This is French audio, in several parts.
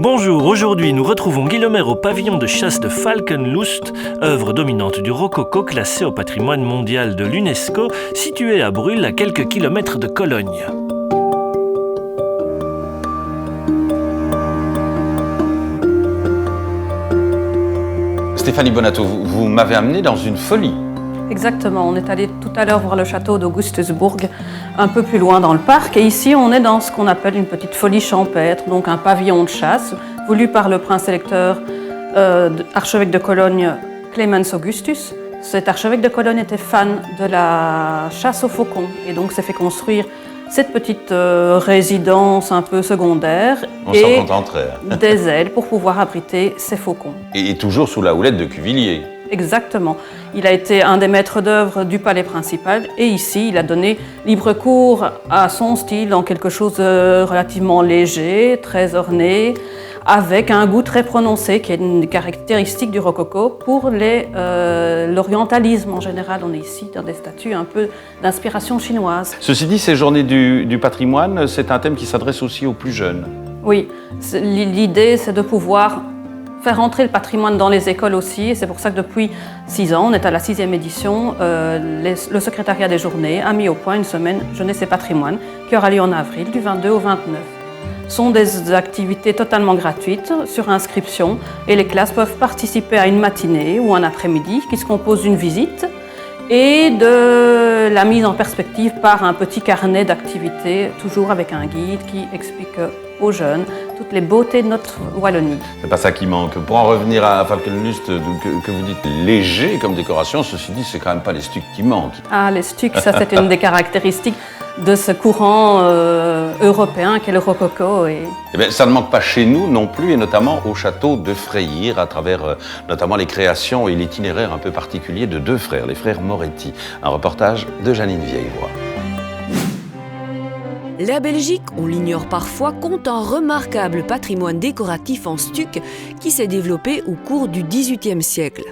Bonjour, aujourd'hui nous retrouvons Guy Lemaire au pavillon de chasse de Falkenlust, œuvre dominante du rococo classée au patrimoine mondial de l'UNESCO, située à Brühl à quelques kilomètres de Cologne. Stéphanie Bonato, vous m'avez amené dans une folie. Exactement, on est allé tout à l'heure voir le château d'Augustusburg, un peu plus loin dans le parc. Et ici, on est dans ce qu'on appelle une petite folie champêtre, donc un pavillon de chasse, voulu par le prince électeur, archevêque de Cologne, Clemens Augustus. Cet archevêque de Cologne était fan de la chasse aux faucons et donc s'est fait construire cette petite résidence un peu secondaire Et des ailes pour pouvoir abriter ces faucons. Et toujours sous la houlette de Cuvillier. Exactement. Il a été un des maîtres d'œuvre du palais principal et ici, il a donné libre cours à son style dans quelque chose de relativement léger, très orné, avec un goût très prononcé qui est une caractéristique du rococo pour l'orientalisme en général. On est ici dans des statues un peu d'inspiration chinoise. Ceci dit, ces journées du patrimoine, c'est un thème qui s'adresse aussi aux plus jeunes. Oui, l'idée c'est de pouvoir faire entrer le patrimoine dans les écoles aussi, et c'est pour ça que depuis 6 ans, on est à la 6e édition, le secrétariat des journées a mis au point une semaine Jeunesse et patrimoine qui aura lieu en avril du 22 au 29. Ce sont des activités totalement gratuites sur inscription et les classes peuvent participer à une matinée ou un après-midi qui se compose d'une visite et de la mise en perspective par un petit carnet d'activités, toujours avec un guide qui explique aux jeunes toutes les beautés de notre Wallonie. C'est pas ça qui manque. Pour en revenir à Falkenlust, que vous dites léger comme décoration, ceci dit, c'est quand même pas les stucs qui manquent. Ah, les stucs, ça c'est une des caractéristiques de ce courant européen qu'est le rococo. Eh bien, ça ne manque pas chez nous non plus, et notamment au château de Freyr, à travers notamment les créations et l'itinéraire un peu particulier de 2 frères, les frères Moretti. Un reportage de Janine Vieillevoix. La Belgique, on l'ignore parfois, compte un remarquable patrimoine décoratif en stuc qui s'est développé au cours du XVIIIe siècle.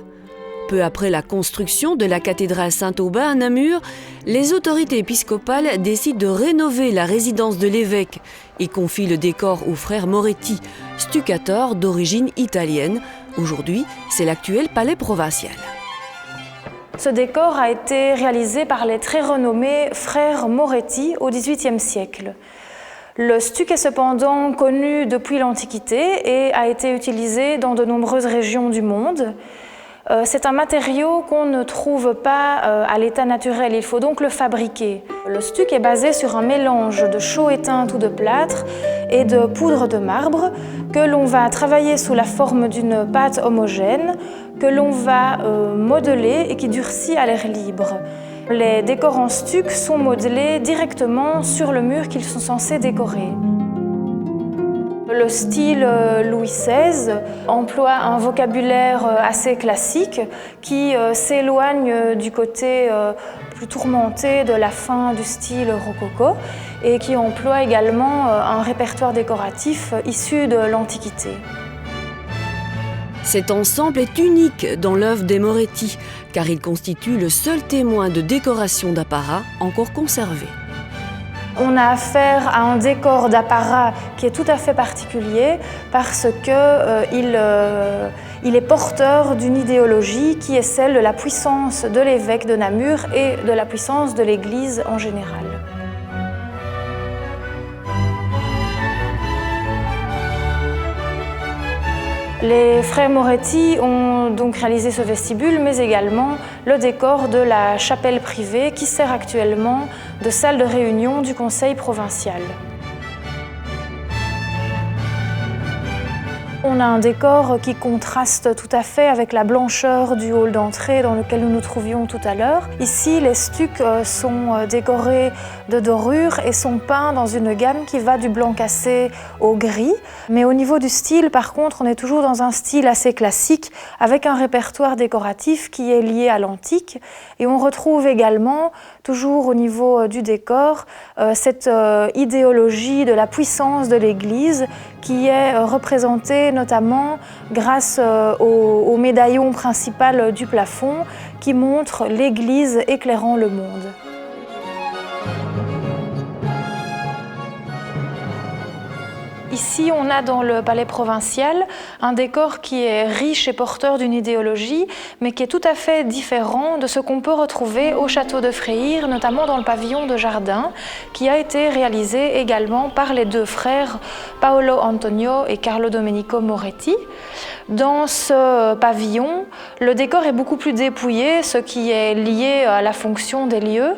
Peu après la construction de la cathédrale Saint-Aubin à Namur, les autorités épiscopales décident de rénover la résidence de l'évêque et confient le décor aux frères Moretti, stucateurs d'origine italienne. Aujourd'hui, c'est l'actuel palais provincial. Ce décor a été réalisé par les très renommés frères Moretti au XVIIIe siècle. Le stuc est cependant connu depuis l'Antiquité et a été utilisé dans de nombreuses régions du monde. C'est un matériau qu'on ne trouve pas à l'état naturel, il faut donc le fabriquer. Le stuc est basé sur un mélange de chaux éteintes ou de plâtre et de poudre de marbre que l'on va travailler sous la forme d'une pâte homogène que l'on va modeler et qui durcit à l'air libre. Les décors en stuc sont modelés directement sur le mur qu'ils sont censés décorer. Le style Louis XVI emploie un vocabulaire assez classique qui s'éloigne du côté plus tourmenté de la fin du style rococo et qui emploie également un répertoire décoratif issu de l'Antiquité. Cet ensemble est unique dans l'œuvre des Moretti, car il constitue le seul témoin de décoration d'apparat encore conservé. On a affaire à un décor d'apparat qui est tout à fait particulier parce qu'il est porteur d'une idéologie qui est celle de la puissance de l'évêque de Namur et de la puissance de l'Église en général. Les frères Moretti ont donc réalisé ce vestibule, mais également le décor de la chapelle privée qui sert actuellement de salle de réunion du conseil provincial. On a un décor qui contraste tout à fait avec la blancheur du hall d'entrée dans lequel nous nous trouvions tout à l'heure. Ici, les stucs sont décorés de dorures et sont peints dans une gamme qui va du blanc cassé au gris. Mais au niveau du style, par contre, on est toujours dans un style assez classique avec un répertoire décoratif qui est lié à l'antique. Et on retrouve également, toujours au niveau du décor, cette idéologie de la puissance de l'Église qui est représentée notamment grâce au médaillon principal du plafond qui montre l'Église éclairant le monde. Ici, on a dans le palais provincial un décor qui est riche et porteur d'une idéologie, mais qui est tout à fait différent de ce qu'on peut retrouver au château de Freyr, notamment dans le pavillon de jardin, qui a été réalisé également par les deux frères Paolo Antonio et Carlo Domenico Moretti. Dans ce pavillon, le décor est beaucoup plus dépouillé, ce qui est lié à la fonction des lieux.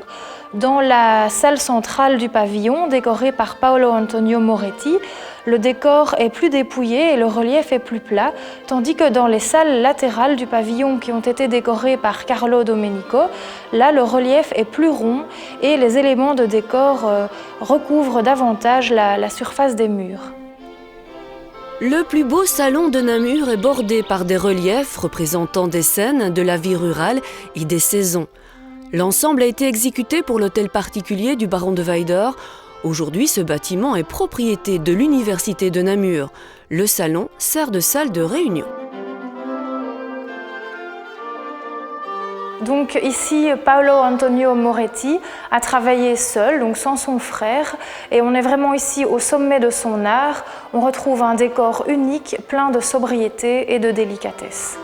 Dans la salle centrale du pavillon, décorée par Paolo Antonio Moretti, le décor est plus dépouillé et le relief est plus plat, tandis que dans les salles latérales du pavillon qui ont été décorées par Carlo Domenico, là le relief est plus rond et les éléments de décor recouvrent davantage la surface des murs. Le plus beau salon de Namur est bordé par des reliefs représentant des scènes de la vie rurale et des saisons. L'ensemble a été exécuté pour l'hôtel particulier du baron de Weider. Aujourd'hui, ce bâtiment est propriété de l'université de Namur. Le salon sert de salle de réunion. Donc ici, Paolo Antonio Moretti a travaillé seul, donc sans son frère, et on est vraiment ici au sommet de son art. On retrouve un décor unique, plein de sobriété et de délicatesse.